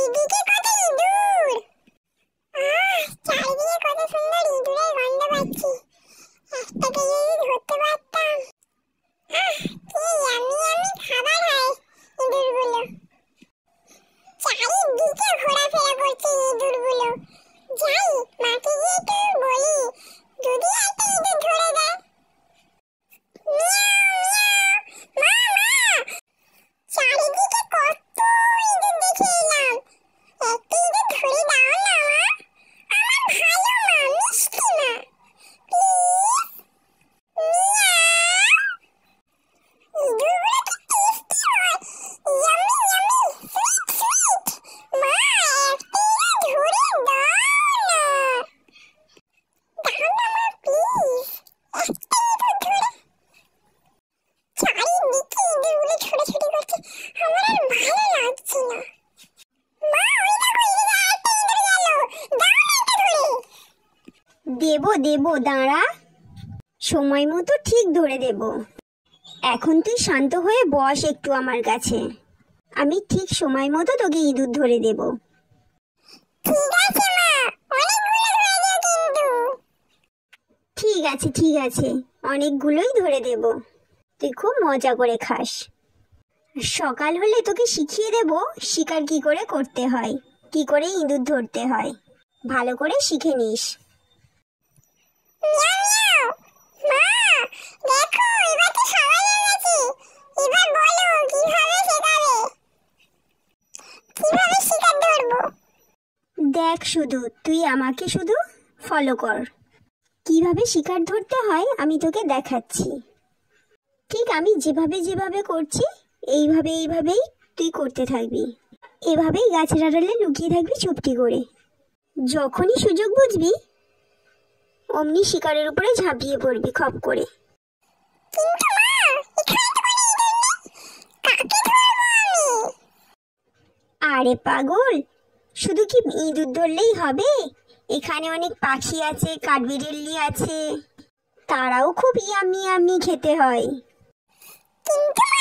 এদিকে কত ইঁদুর! চারিদিকে কত সুন্দর ইঁদুরের গন্ধ পাচ্ছি। একটাকে যদি ধরতে পারতাম। কি ইয়ামি ইয়ামি খাবার হয় ইঁদুরগুলো। চারিদিকে ঘোরাফেরা করছে ইঁদুরগুলো। যাই মাকে গিয়ে একটু বলি, যদি একটা ইঁদুর ধরে দেয়। চারিদিকে কত ইঁদুর দেখে এলাম, একটা ইঁদুর ধরে দাও না মা, আমার ভালো মা, মিষ্টি মা, প্লিজ। ইঁদুরগুলো কি টেস্টি হয়, ইয়ামি ইয়ামি, সুইট সুইট। মা একটা ইঁদুর ধরে দাও না, দাও না মা, প্লিজ, একটা ইঁদুর ধরে। চারিদিকে ইঁদুরগুলো ছোটাছুটি করছে, আমার আর ভালো লাগছে না। মা ওই দেখো এদিকে একটা ইঁদুর গেল, দাও না এটা ধরে। দেবো দেবো, দাঁড়া, সময় মতো ঠিক ধরে দেব। এখন তুই শান্ত হয়ে বস একটু আমার কাছে, আমি ঠিক সময় মতো তোকে ইঁদুর ধরে দেব। ঠিক আছে মা, অনেকগুলো ধরে দিও কিন্তু। ঠিক আছে ঠিক আছে, অনেকগুলোই ধরে দেব, তুই খুব মজা করে খাস। সকাল হলে তোকে শিখিয়ে দেব শিকার কি করে করতে হয়, কি করে ইঁদুর ধরতে হয়, ভালো করে শিখে নিস। মিয়াও মিয়াও। মা দেখো এবার তো সকাল হয়ে গেছে, এবার বলো কিভাবে শেখাবে, কিভাবে শিকার ধরবো। দেখ শুধু, তুই আমাকে শুধু ফলো কর, কিভাবে শিকার ধরতে হয় আমি তোকে দেখাচ্ছি। ঠিক আমি যেভাবে যেভাবে করছি এইভাবেই তুই করতে থাকবি। এভাবেই গাছের আড়ালে লুকিয়ে থাকবি চুপটি করে। যখনই সুযোগ বুঝবি অমনি শিকারের উপরে ঝাঁপিয়ে পড়বি খপ করে। কিন্তু মা এখানে তো কোনো ইঁদুর নেই, কাকে ধরবো আমি? আরে পাগল, শুধু কি ইঁদুর ধরলেই হবে? এখানে অনেক পাখি আছে, কাঠবিড়ালি আছে, তারাও খুব ইয়ামি ইয়ামি খেতে হয়। কিন্তু মা